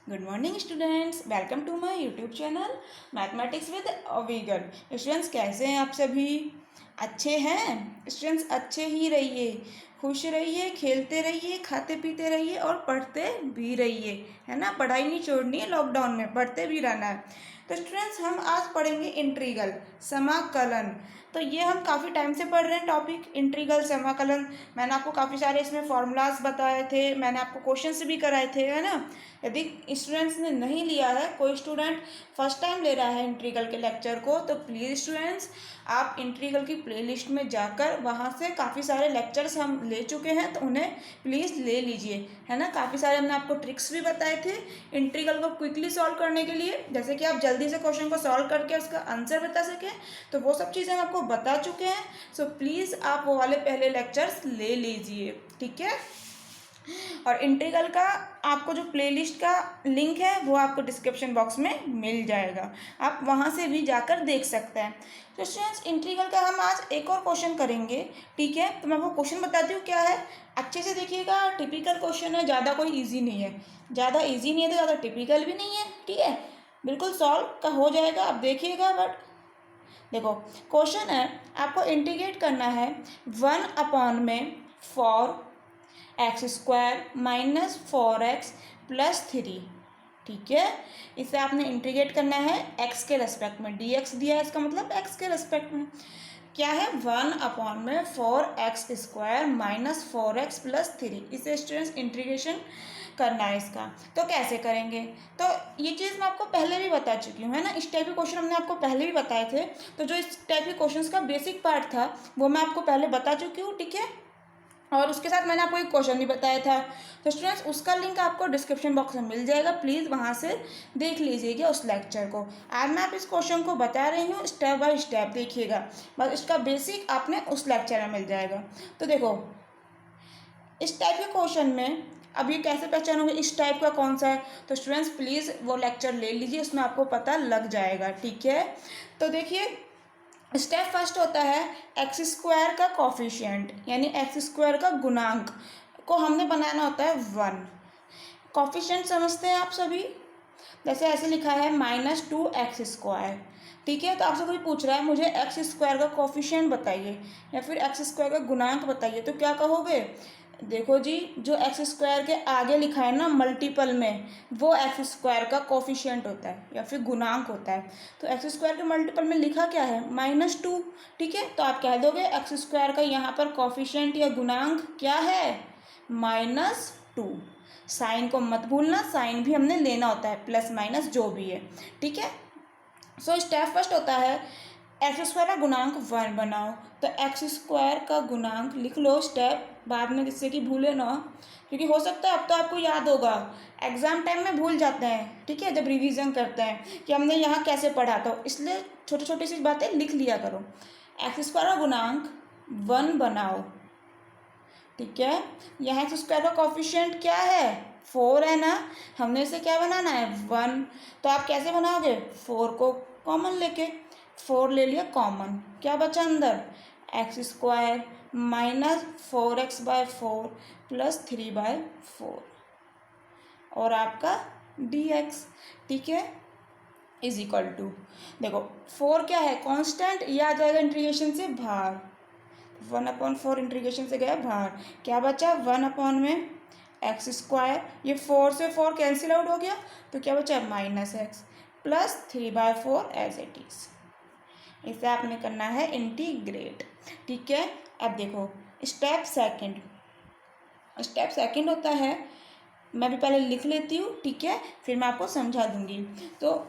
Good morning students, welcome to my YouTube channel mathematics with Avigal. Students कैसे हैं आप सभी? अच्छे हैं स्टूडेंट्स? अच्छे ही रहिए, खुश रहिए, खेलते रहिए, खाते पीते रहिए और पढ़ते भी रहिए, है ना। पढ़ाई नहीं छोड़नी है, लॉकडाउन में पढ़ते भी रहना है। तो स्टूडेंट्स हम आज पढ़ेंगे इंटीग्रल, समाकलन। तो ये हम काफ़ी टाइम से पढ़ रहे हैं टॉपिक इंटीग्रल समाकलन। मैंने आपको काफ़ी सारे इसमें फॉर्मूलाज बताए थे, मैंने आपको क्वेश्चंस भी कराए थे, है ना। यदि स्टूडेंट्स ने नहीं लिया है, कोई स्टूडेंट फर्स्ट टाइम ले रहा है इंटीग्रल के लेक्चर को, तो प्लीज़ स्टूडेंट्स आप इंटीग्रल की प्लेलिस्ट में जाकर वहाँ से काफ़ी सारे लेक्चर्स हम ले चुके हैं, तो उन्हें प्लीज़ ले लीजिए, है ना। काफ़ी सारे हमने आपको ट्रिक्स भी बताए थे इंटीग्रल को क्विकली सॉल्व करने के लिए, जैसे कि आप जल्दी से क्वेश्चन को सॉल्व करके उसका आंसर बता सकें। तो वो सब चीज़ें हम आपको बता चुके हैं। सो प्लीज़ आप वो वाले पहले लेक्चर्स ले लीजिए, ठीक है। और इंटीग्रल का आपको जो प्लेलिस्ट का लिंक है वो आपको डिस्क्रिप्शन बॉक्स में मिल जाएगा, आप वहाँ से भी जाकर देख सकते हैं। तो स्टूडेंट्स इंटीग्रल का हम आज एक और क्वेश्चन करेंगे, ठीक है। तो मैं आपको क्वेश्चन बताती हूँ क्या है, अच्छे से देखिएगा। टिपिकल क्वेश्चन है, ज़्यादा कोई ईजी नहीं है, ज़्यादा ईजी नहीं है तो ज़्यादा टिपिकल भी नहीं है, ठीक है। बिल्कुल सॉल्व का हो जाएगा, आप देखिएगा। बट देखो क्वेश्चन है, आपको इंटीग्रेट करना है 1 में 4x² माइनस 4x+3, ठीक है। इसे आपने इंटीग्रेट करना है x के रेस्पेक्ट में, dx दिया है, इसका मतलब x के रेस्पेक्ट में क्या है 1 में 4x² माइनस 4x+3। इसे स्टूडेंट्स इंटीग्रेशन करना है इसका। तो कैसे करेंगे, तो ये चीज़ मैं आपको पहले भी बता चुकी हूँ, है ना। इस टाइप के क्वेश्चन हमने आपको पहले भी बताए थे। तो जो इस टाइप के क्वेश्चंस का बेसिक पार्ट था वो मैं आपको पहले बता चुकी हूँ, ठीक है। और उसके साथ मैंने आपको एक क्वेश्चन भी बताया था। तो स्टूडेंट्स उसका लिंक आपको डिस्क्रिप्शन बॉक्स में मिल जाएगा, प्लीज़ वहाँ से देख लीजिएगा उस लेक्चर को। आज मैं आप इस क्वेश्चन को बता रही हूँ स्टेप बाय स्टेप, देखिएगा, बस इसका बेसिक आपने उस लेक्चर में मिल जाएगा। तो देखो इस टाइप के क्वेश्चन में अब ये कैसे पहचानोगे इस टाइप का कौन सा है, तो स्टूडेंट्स प्लीज़ वो लेक्चर ले लीजिए, उसमें आपको पता लग जाएगा, ठीक है। तो देखिए स्टेप फर्स्ट होता है x² का कॉफिशिएंट, यानी x² का गुणांक को हमने बनाना होता है 1। कॉफिशिएंट समझते हैं आप सभी, जैसे ऐसे लिखा है -2x², ठीक है। तो आपसे कोई पूछ रहा है मुझे x² का कॉफिशिएंट बताइए या फिर x² का गुणांक बताइए, तो क्या कहोगे? देखो जी, जो x² के आगे लिखा है ना मल्टीपल में, वो x² का कॉफिशिएंट होता है या फिर गुणांक होता है। तो x² के मल्टीपल में लिखा क्या है -2, ठीक है। तो आप कह दोगे x² का यहाँ पर कॉफिशिएंट या गुणांक क्या है -2। साइन को मत भूलना, साइन भी हमने लेना होता है, प्लस माइनस जो भी है, ठीक है। सो स्टेप फर्स्ट होता है x² का गुणांक 1 बनाओ। तो x² का गुणांक लिख लो स्टेप बाद में, जिससे कि भूले ना, क्योंकि हो सकता है अब तो आपको याद होगा, एग्जाम टाइम में भूल जाते हैं, ठीक है, जब रिवीजन करते हैं कि हमने यहाँ कैसे पढ़ा था। इसलिए छोटी छोटी सी बातें लिख लिया करो। x² का गुणांक 1 बनाओ, ठीक है। यहाँ x² का कॉफिशिएंट क्या है 4 है ना, हमने इसे क्या बनाना है 1। तो आप कैसे बनाओगे, 4 को कॉमन लेके, 4 ले लिया कॉमन, क्या बचा अंदर x² माइनस 4x/4 प्लस 3/4 और आपका dx, ठीक है, इज इक्वल टू, देखो 4 क्या है कांस्टेंट, ये आ जाएगा इंटीग्रेशन से बाहर, 1/4 इंटीग्रेशन से गया बाहर, क्या बचा 1 में x², ये 4 से 4 कैंसिल आउट हो गया, तो क्या बचा -x plus 3/4 as it is. इसे आपने करना है इंटीग्रेट, ठीक है। अब देखो स्टेप सेकंड होता है, मैं भी पहले लिख लेती हूँ, ठीक है, फिर मैं आपको समझा दूंगी। तो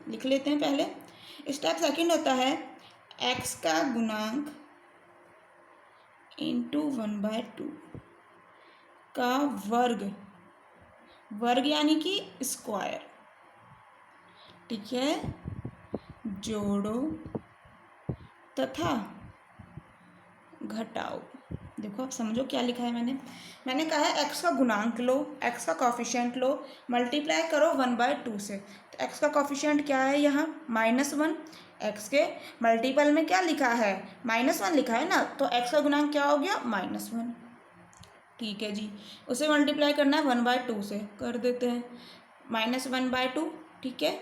लिख लेते हैं पहले। स्टेप सेकंड होता है x का गुणांक इंटू 1/2 का वर्ग यानी कि स्क्वायर, ठीक है, जोड़ो तथा घटाओ। देखो आप समझो क्या लिखा है मैंने कहा है x का गुणांक लो, x का कॉफिशिएंट लो, मल्टीप्लाई करो 1/2 से। तो x का कॉफिशिएंट क्या है यहाँ -1, x के मल्टीपल में क्या लिखा है -1 लिखा है ना, तो x का गुणांक क्या हो गया -1, ठीक है जी, उसे मल्टीप्लाई करना है 1/2 से, कर देते हैं -1/2। ठीक है,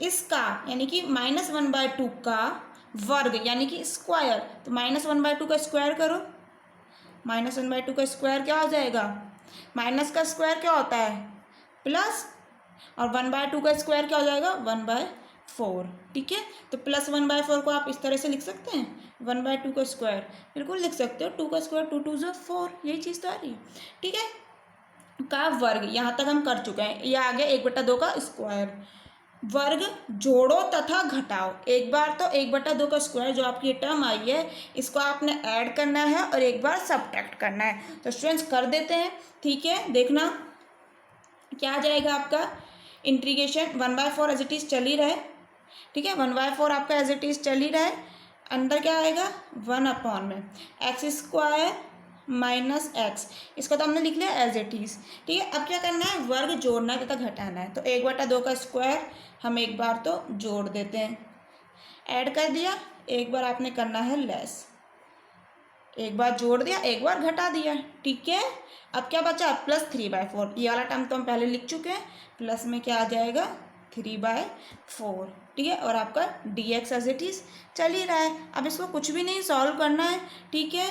इसका यानी कि -1/2 का वर्ग यानी कि स्क्वायर, तो -1/2 का स्क्वायर करो, -1/2 का स्क्वायर क्या हो जाएगा, माइनस का स्क्वायर क्या होता है प्लस, और 1/2 का स्क्वायर क्या हो जाएगा 1/4। ठीक है, तो +1/4 को आप इस तरह से लिख सकते हैं, 1/2 का स्क्वायर बिल्कुल लिख सकते हो, 2 का स्क्वायर 2 2 ज़ा 4, यही चीज़ तो आ रही है। ठीक है, का वर्ग यहाँ तक हम कर चुके हैं, ये आ गया 1/2 का स्क्वायर। वर्ग जोड़ो तथा घटाओ, एक बार तो 1/2 का स्क्वायर जो आपकी टर्म आई है इसको आपने ऐड करना है और एक बार सब्ट्रैक्ट करना है, तो स्टूडेंट्स कर देते हैं। ठीक है, देखना क्या आ जाएगा आपका, इंटीग्रेशन 1/4 एज इट इज़ चल ही रहा है। ठीक है, 1/4 आपका एज इट इज़ चल ही रहा है, अंदर क्या आएगा 1/x² -x, इसको तो हमने लिख लिया एज इट इज़। ठीक है, अब क्या करना है, वर्ग जोड़ना है तथा घटाना है, तो 1/2 का स्क्वायर हम एक बार तो जोड़ देते हैं, ऐड कर दिया, एक बार आपने करना है लेस, एक बार जोड़ दिया एक बार घटा दिया। ठीक है, अब क्या बचा +3/4, ये वाला टर्म तो हम पहले लिख चुके हैं, प्लस में क्या आ जाएगा 3/4। ठीक है, और आपका dx एज इट इज़ चल ही रहा है, अब इसको कुछ भी नहीं सॉल्व करना है। ठीक है,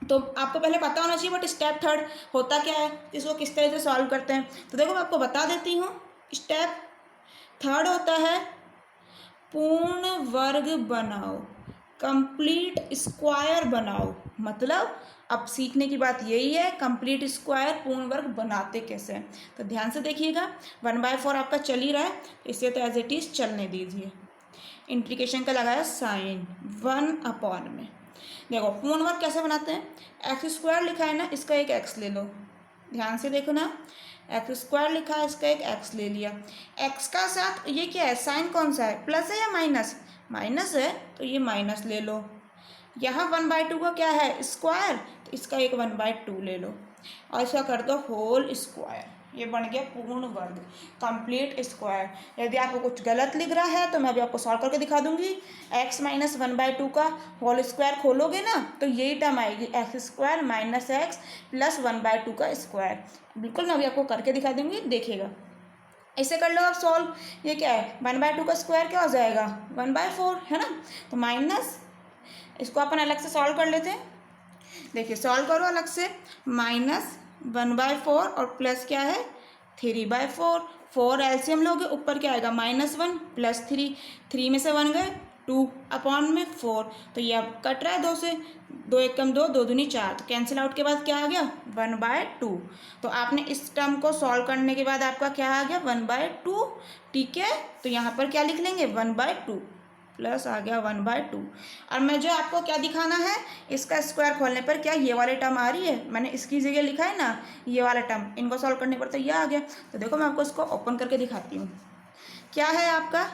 तो आपको पहले पता होना चाहिए बट स्टेप थर्ड होता क्या है, इसको किस तरह से सॉल्व करते हैं, तो देखो मैं आपको बता देती हूँ। स्टेप थर्ड होता है पूर्ण वर्ग बनाओ, कंप्लीट स्क्वायर बनाओ, मतलब अब सीखने की बात यही है कंप्लीट स्क्वायर पूर्ण वर्ग बनाते कैसे हैं, तो ध्यान से देखिएगा। 1/4 आपका चल ही रहा है, इसे तो एज इट इज़ चलने दीजिए, इंटीग्रेशन का लगाया साइन 1/, में देखो पूर्ण वर्ग कैसे बनाते हैं, x² लिखा है ना, इसका एक x ले लो, ध्यान से देखो ना, x² लिखा है, इसका एक x ले लिया, x का साथ ये क्या है, साइन कौन सा है, प्लस है या माइनस, माइनस है, तो ये माइनस ले लो। यहाँ 1/2 का क्या है स्क्वायर, तो इसका एक 1/2 ले लो, और इसका कर दो होल स्क्वायर, ये बन गया पूर्ण वर्ग कंप्लीट स्क्वायर। यदि आपको कुछ गलत लिख रहा है तो मैं अभी आपको सॉल्व करके दिखा दूंगी, x - 1/2 का होल स्क्वायर खोलोगे ना तो यही टर्म आएगी x² - x + 1/2 का स्क्वायर, बिल्कुल मैं अभी आपको करके दिखा दूंगी, देखिएगा। इसे कर लो आप सॉल्व, ये क्या है 1/2 का स्क्वायर क्या हो जाएगा 1/4 है ना, तो माइनस, इसको अपन अलग से सॉल्व कर लेते हैं, देखिए सॉल्व करो अलग से, -1/4 और प्लस क्या है 3/4, 4 एलसीएम लोगे ऊपर क्या आएगा -1 + 3, 3 में से 1 गए 2/4, तो ये अब कट रहा है 2 से, 2 1 कम 2, 2 दूनी 4, तो कैंसिल आउट के बाद क्या आ गया 1/2, तो आपने इस टर्म को सॉल्व करने के बाद आपका क्या आ गया 1/2। ठीक है, तो यहाँ पर क्या लिख लेंगे 1/2 प्लस आ गया 1/2, और मैं जो आपको क्या दिखाना है, इसका स्क्वायर खोलने पर क्या ये वाली टर्म आ रही है, मैंने इसकी जगह लिखा है ना ये वाला टर्म, इनको सॉल्व करने पर तो ये आ गया, तो देखो मैं आपको इसको ओपन करके दिखाती हूँ, क्या है आपका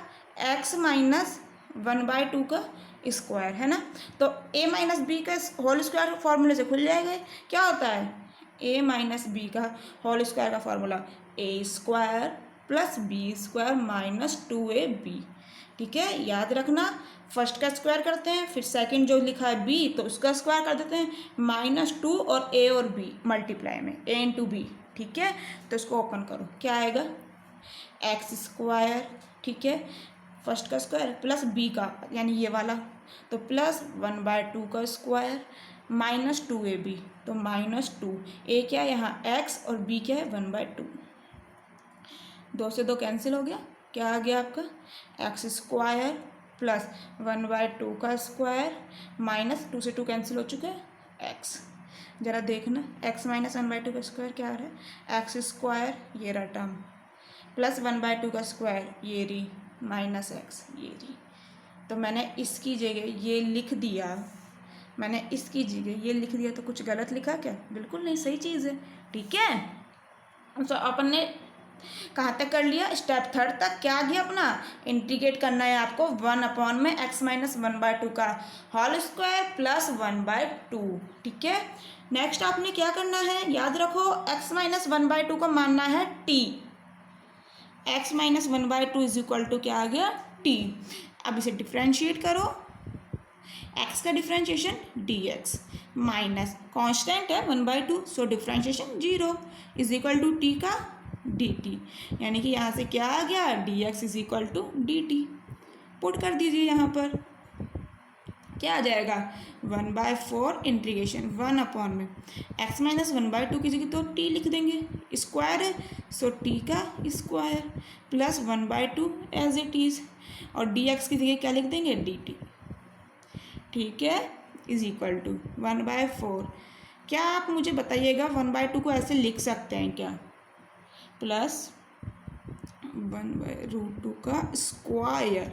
x - 1/2 का स्क्वायर है ना, तो a - b का होल स्क्वायर फॉर्मूले से खुल जाएगा, क्या होता है a - b का होल स्क्वायर का फॉर्मूला a² + b² - 2ab। ठीक है, याद रखना, फर्स्ट का स्क्वायर करते हैं, फिर सेकंड जो लिखा है b तो उसका स्क्वायर कर देते हैं -2, और a और b मल्टीप्लाई में a × b। ठीक है, तो इसको ओपन करो, क्या आएगा x², ठीक है, फर्स्ट का स्क्वायर प्लस b का यानी ये वाला, तो प्लस 1/2 का स्क्वायर -2ab, तो -2, a क्या है यहाँ x और b क्या है 1/2, 2 से 2 कैंसिल हो गया, क्या आ गया आपका x² + 1/2 का स्क्वायर -2 से 2 कैंसिल हो चुके हैं x, ज़रा देखना x - 1/2 का स्क्वायर क्या आ रहा है x², ये रहा टर्म, + 1/2 का स्क्वायर ये रही -x ये रही, तो मैंने इसकी जगह ये लिख दिया, मैंने इसकी जगह ये लिख दिया, तो कुछ गलत लिखा क्या, बिल्कुल नहीं, सही चीज़ है। ठीक है, तो अपन ने कहाँ तक कर लिया, स्टेप थर्ड तक, क्या आ गया अपना इंटीग्रेट करना है आपको 1/, में x - 1/2 का होल स्क्वायर + 1/2। ठीक है, नेक्स्ट आपने क्या करना है, याद रखो x - 1/2 को मानना है t, x - 1/2 = क्या आ गया t, अब इसे डिफ्रेंशिएट करो, एक्स का differentiation d x minus constant है 1/2, so differentiation 0 is equal to t का डी टी, यानी कि यहाँ से क्या आ गया, d x is equal to d t. Put कर दीजिए यहाँ पर, क्या आ जाएगा 1/4 इंटीग्रेशन 1 अपॉन में x माइनस 1/2 की जगह तो t लिख देंगे, स्क्वायर है सो t का square plus 1/2 as it is, और dx की जगह क्या लिख देंगे dt, ठीक है, इज इक्वल टू 1/4। क्या आप मुझे बताइएगा 1/2 को ऐसे लिख सकते हैं क्या, प्लस 1/√2 का स्क्वायर।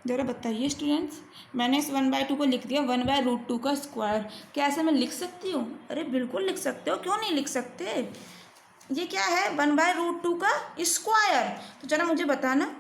ज़रा बताइए स्टूडेंट्स, मैंने इस 1/2 को लिख दिया 1/√2 का स्क्वायर, क्या ऐसे मैं लिख सकती हूँ? अरे बिल्कुल लिख सकते हो, क्यों नहीं लिख सकते। ये क्या है 1/√2 का स्क्वायर, तो जरा मुझे बताना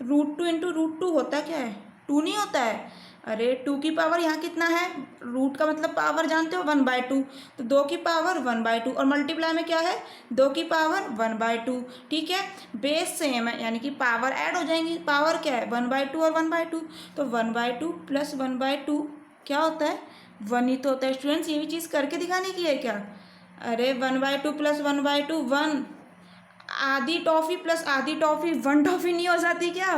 √2 इंटू √2 होता क्या है, 2 नहीं होता है। अरे 2 की पावर यहाँ कितना है, रूट का मतलब पावर जानते हो 1/2, तो 2 की पावर 1/2 और मल्टीप्लाई में क्या है 2 की पावर 1/2, ठीक है, बेस सेम है यानी कि पावर ऐड हो जाएंगी, पावर क्या है 1/2 और 1/2, तो 1/2 प्लस 1/2 क्या होता है 1 ही तो होता है। स्टूडेंट्स ये भी चीज़ करके दिखाने की है क्या, अरे 1/2 प्लस 1/2 1, आधी टॉफ़ी प्लस आधी टॉफ़ी 1 टॉफ़ी नहीं हो जाती क्या,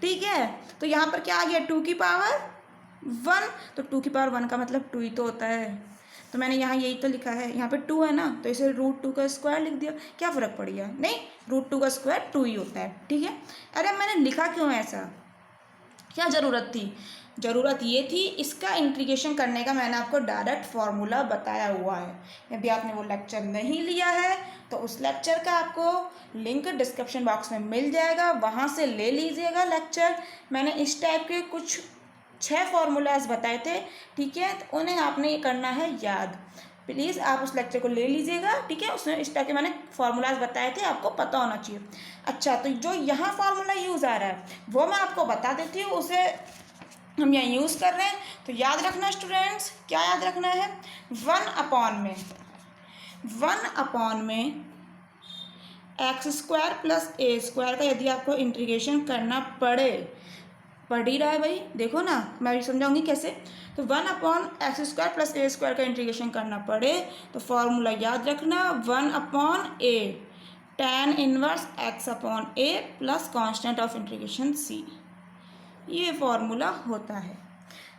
ठीक है। तो यहाँ पर क्या आ गया 2 की पावर 1, तो 2 की पावर 1 का मतलब 2 ही तो होता है, तो मैंने यहाँ यही तो लिखा है, यहाँ पे 2 है ना, तो इसे √2 का स्क्वायर लिख दिया, क्या फ़र्क पड़ गया, नहीं √2 का स्क्वायर 2 ही होता है, ठीक है। अरे मैंने लिखा क्यों ऐसा, क्या ज़रूरत थी, ज़रूरत ये थी इसका इंटीग्रेशन करने का, मैंने आपको डायरेक्ट फार्मूला बताया हुआ है। यदि आपने वो लेक्चर नहीं लिया है तो उस लेक्चर का आपको लिंक डिस्क्रिप्शन बॉक्स में मिल जाएगा, वहाँ से ले लीजिएगा लेक्चर। मैंने इस टाइप के कुछ 6 फार्मूलाज बताए थे, ठीक है, तो उन्हें आपने ये करना है याद। प्लीज़ आप उस लेक्चर को ले लीजिएगा, ठीक है, उसमें इस टाइप के मैंने फार्मूलाज बताए थे, आपको पता होना चाहिए। अच्छा, तो जो यहाँ फार्मूला यूज़ आ रहा है वो मैं आपको बता देती हूँ, उसे हम यहाँ यूज़ कर रहे हैं, तो याद रखना स्टूडेंट्स, क्या याद रखना है 1/में x² प्लस a² का यदि आपको इंटीग्रेशन करना पड़ ही रहा है भाई, देखो ना मैं भी समझाऊंगी कैसे, तो 1/x² प्लस a² का इंटीग्रेशन करना पड़े तो फॉर्मूला याद रखना 1/a tan inverse x/a plus constant of integration c, ये फॉर्मूला होता है।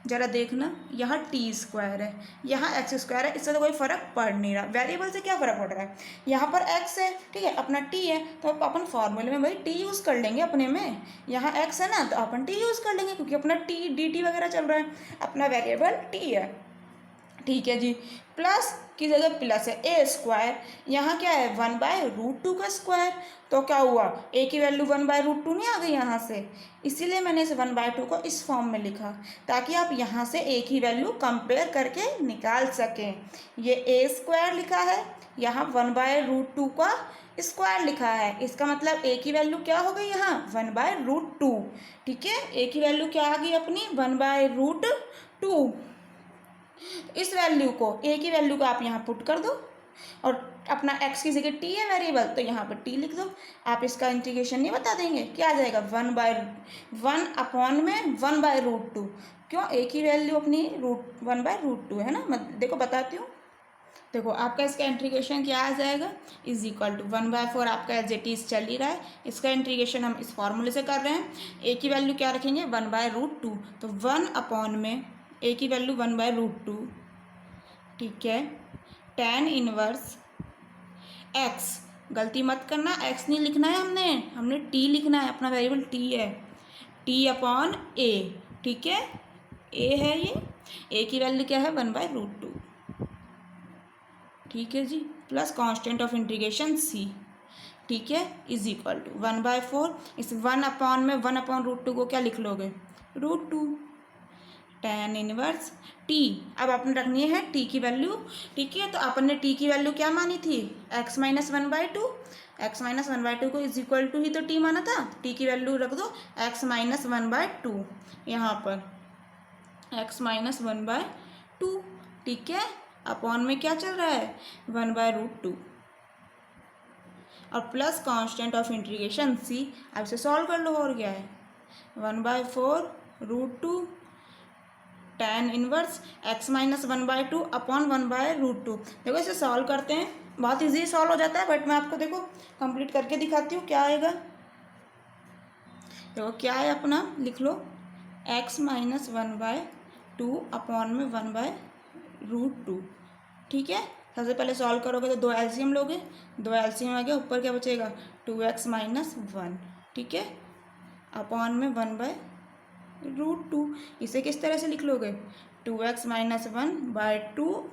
जरा देखना यहाँ t² है, यहाँ x² है, इससे तो कोई फ़र्क पड़ नहीं रहा, वेरिएबल से क्या फ़र्क पड़ रहा है, यहाँ पर x है, ठीक है, अपना t है, तो अपन फॉर्मूले में भाई t यूज़ कर लेंगे अपने में, यहाँ x है ना तो अपन t यूज़ कर लेंगे क्योंकि अपना t dt वगैरह चल रहा है, अपना वेरिएबल t है, ठीक है जी। प्लस की जगह प्लस है a², यहाँ क्या है 1/√2 का स्क्वायर, तो क्या हुआ a की वैल्यू 1/√2 नहीं आ गई यहाँ से, इसीलिए मैंने इस 1/2 को इस फॉर्म में लिखा ताकि आप यहाँ से a की वैल्यू कंपेयर करके निकाल सकें। ये a² लिखा है, यहाँ 1/√2 का स्क्वायर लिखा है, इसका मतलब a की वैल्यू क्या हो गई यहाँ 1/√2, ठीक है, a की वैल्यू क्या आ गई अपनी 1/√2। इस वैल्यू को a की वैल्यू को आप यहाँ पुट कर दो और अपना x की जगह t है वेरिएबल, तो यहाँ पर t लिख दो, आप इसका इंटीग्रेशन नहीं बता देंगे, क्या आ जाएगा 1/1 में 1/√2, क्यों a की वैल्यू अपनी 1/√2 है ना, देखो बताती हूँ, देखो आपका इसका इंटीग्रेशन क्या आ जाएगा इज इक्वल टू 1/4, आपका एज इट इज चल ही रहा है, इसका इंटीग्रेशन हम इस फॉर्मूले से कर रहे हैं, a की वैल्यू क्या रखेंगे 1/√2, तो 1 में a की वैल्यू 1/√2, ठीक है, tan इनवर्स x, गलती मत करना x नहीं लिखना है, हमने t लिखना है, अपना वेरिएबल t है, t/a, ठीक है, a है ये, a की वैल्यू क्या है 1/√2, ठीक है जी, plus constant of integration c, ठीक है, इज इक्वल टू 1/4, इस 1 में 1/√2 को क्या लिख लोगे √2, tan इनवर्स t, अब आपने रखनी है t की वैल्यू, ठीक है, तो अपन ने t की वैल्यू क्या मानी थी x माइनस 1/2, x माइनस 1/2 को इज इक्वल टू ही तो t माना था, t की वैल्यू रख दो x माइनस 1/2, यहाँ पर x माइनस 1/2, ठीक है, अपॉन में क्या चल रहा है 1/√2 और plus constant of integration c, अब इसे सॉल्व कर लो, और क्या है 1/4√2 tan inverse x minus 1/2 upon 1/√2। देखो इसे सॉल्व करते हैं, बहुत इजी सॉल्व हो जाता है, बट मैं आपको देखो कंप्लीट करके दिखाती हूँ क्या आएगा। देखो क्या है अपना, लिख लो x माइनस 1/2 अपॉन में 1/√2। ठीक है, सबसे पहले सॉल्व करोगे तो 2 एलसीएम लोगे, 2 एलसीएम आ गया, ऊपर क्या बचेगा 2x माइनस 1। ठीक है, अपॉन में 1/√2। इसे किस तरह से लिख लोगे 2x माइनस 1/2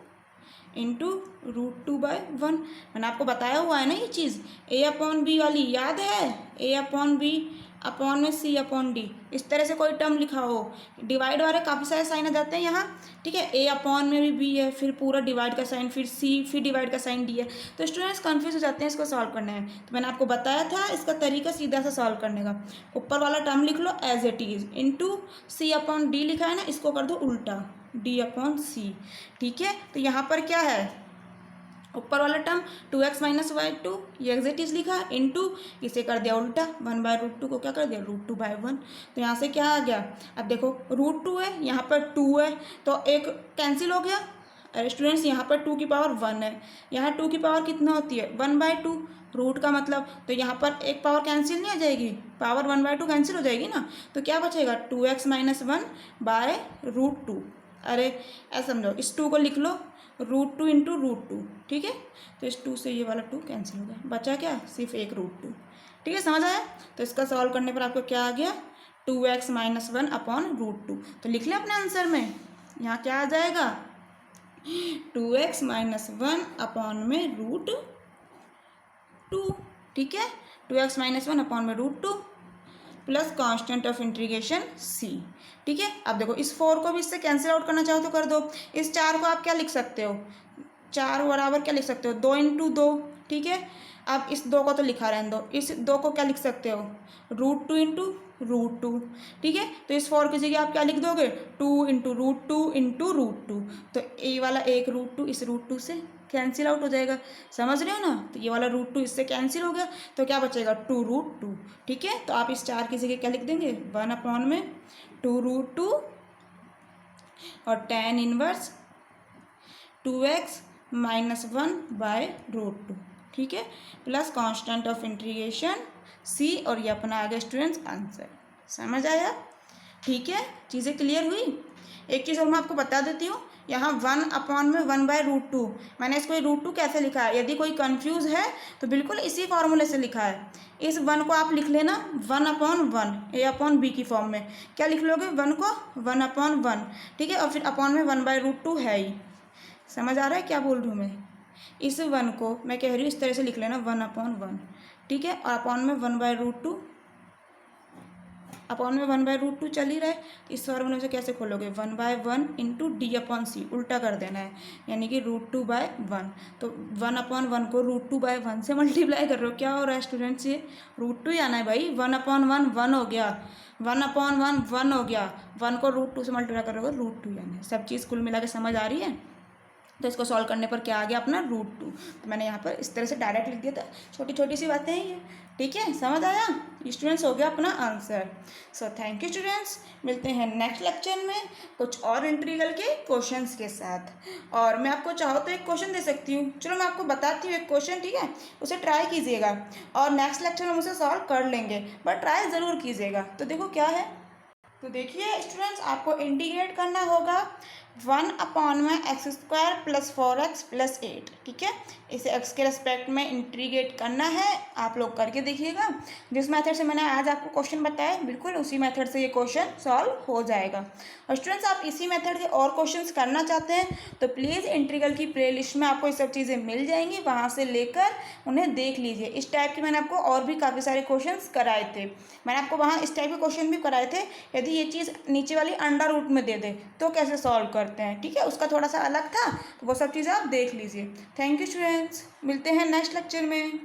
इंटू √2/1। मैंने आपको बताया हुआ है ना ये चीज़, a अपॉन बी वाली याद है, a अपॉन बी अपॉन में c अपॉन डी, इस तरह से कोई टर्म लिखा हो, डिवाइड वाले काफ़ी सारे साइन आ जाते हैं यहाँ। ठीक है, a अपॉन में भी b है, फिर पूरा डिवाइड का साइन, फिर c, फिर डिवाइड का साइन d है, तो स्टूडेंट्स कंफ्यूज हो जाते हैं इसको सॉल्व करने में। तो मैंने आपको बताया था इसका तरीका सीधा सा सॉल्व करने का, ऊपर वाला टर्म लिख लो as it is, into c upon d लिखा है ना, इसको कर दो उल्टा d अपॉन सी। ठीक है, तो यहाँ पर क्या है, ऊपर वाला टर्म 2x माइनस 2 ये एज इट इज लिखा, इंटू इसे कर दिया उल्टा, 1/√2 को क्या कर दिया √2/1। तो यहाँ से क्या आ गया, अब देखो √2 है, यहाँ पर 2 है, तो एक कैंसिल हो गया। अरे स्टूडेंट्स यहाँ पर 2 की पावर 1 है, यहाँ 2 की पावर कितना होती है 1/2, रूट का मतलब, तो यहाँ पर एक पावर कैंसिल नहीं आ जाएगी, पावर 1/2 कैंसिल हो जाएगी ना, तो क्या बचेगा 2x माइनस 1/√2। अरे ऐसा समझो, इस 2 को लिख लो √2 इंटू √2। ठीक है, तो इस 2 से ये वाला 2 कैंसिल हो गया, बचा क्या सिर्फ एक √2। ठीक है, समझ आया। तो इसका सॉल्व करने पर आपको क्या आ गया 2x माइनस 1 अपॉन √2। तो लिख लें अपने आंसर में, यहाँ क्या आ जाएगा 2x माइनस 1 अपॉन में √2। ठीक है, 2x माइनस 1 अपॉन में √2 plus constant of integration c। ठीक है, अब देखो इस 4 को भी इससे कैंसिल आउट करना चाहो तो कर दो, इस 4 को आप क्या लिख सकते हो, 4 बराबर क्या लिख सकते हो 2 इंटू 2। ठीक है, अब इस 2 को तो लिखा रहने दो, इस 2 को क्या लिख सकते हो √2 इंटू √2। ठीक है, तो इस 4 की जगह आप क्या लिख दोगे 2 इंटू √2 इंटू √2, तो ये वाला एक √2 इस √2 से कैंसिल आउट हो जाएगा, समझ रहे हो ना। तो ये वाला √2 इससे कैंसिल हो गया, तो क्या बचेगा 2√2। ठीक है, तो आप इस 4 की जगह क्या लिख देंगे 1 अपॉन में 2√2 और tan इनवर्स 2x माइनस 1/√2। ठीक है, plus constant of integration c, और ये अपना आ गया स्टूडेंट्स आंसर। समझ आया। ठीक है, चीज़ें क्लियर हुई। एक चीज़ और मैं आपको बता देती हूँ, यहाँ 1 अपॉन में 1/√2, मैंने इसको √2 कैसे लिखा है, यदि कोई कंफ्यूज है तो बिल्कुल इसी फॉर्मूले से लिखा है। इस 1 को आप लिख लेना 1 अपॉन 1 a अपॉन b की फॉर्म में, क्या लिख लोगे 1 को 1 अपॉन 1। ठीक है, और फिर अपॉन में 1/√2 है ही। समझ आ रहा है क्या बोल रही हूँ मैं, इस 1 को मैं कह रही हूँ इस तरह से लिख लेना 1 अपॉन 1। ठीक है, और अपॉन में 1/√2, अपॉन में 1/√2 चल ही रहा है, इस फॉर्मूले से कैसे खोलोगे 1/1 इंटू डी अपॉन सी, उल्टा कर देना है, यानी कि √2/1। तो 1 अपॉन 1 को √2/1 से मल्टीप्लाई कर रहे हो, क्या हो रहा है स्टूडेंट्स ये √2 ही आना है भाई, 1 अपॉन 1 1 हो गया, 1 अपॉन 1 1 हो गया, 1 को √2 से मल्टीप्लाई करोगे √2 ही आना है। सब चीज़ कुल मिला के समझ आ रही है। तो इसको सॉल्व करने पर क्या आ गया अपना √2, तो मैंने यहाँ पर इस तरह से डायरेक्ट लिख दिया था, छोटी छोटी सी बातें हैं ये। ठीक है, समझ आया स्टूडेंट्स, हो गया अपना answer. So thank you students, मिलते हैं नेक्स्ट लेक्चर में कुछ और इंटीग्रल के क्वेश्चंस के साथ। और मैं आपको चाहो तो एक क्वेश्चन दे सकती हूँ, चलो मैं आपको बताती हूँ एक क्वेश्चन, ठीक है, उसे ट्राई कीजिएगा और नेक्स्ट लेक्चर में हम उसे सॉल्व कर लेंगे, बट ट्राई ज़रूर कीजिएगा। तो देखो क्या है, तो देखिए स्टूडेंट्स, आपको इंटीग्रेट करना होगा 1 अपॉन में x² प्लस 4x प्लस 8। ठीक है, इसे x के रेस्पेक्ट में इंटीग्रेट करना है, आप लोग करके देखिएगा। जिस मेथड से मैंने आज आपको क्वेश्चन बताया बिल्कुल उसी मेथड से ये क्वेश्चन सॉल्व हो जाएगा। और स्टूडेंट्स, आप इसी मेथड के और क्वेश्चंस करना चाहते हैं तो प्लीज़ इंटीग्रल की प्लेलिस्ट में आपको ये सब चीज़ें मिल जाएंगी, वहाँ से लेकर उन्हें देख लीजिए। इस टाइप के मैंने आपको और भी काफ़ी सारे क्वेश्चंस कराए थे, मैंने आपको वहाँ इस टाइप के क्वेश्चन भी कराए थे। यदि ये चीज़ नीचे वाली अंडर रूट में दे दे तो कैसे सॉल्व करते हैं, ठीक है, उसका थोड़ा सा अलग था, तो वो सब चीज़ें आप देख लीजिए। थैंक यू स्टूडेंट्स, मिलते हैं नेक्स्ट लेक्चर में।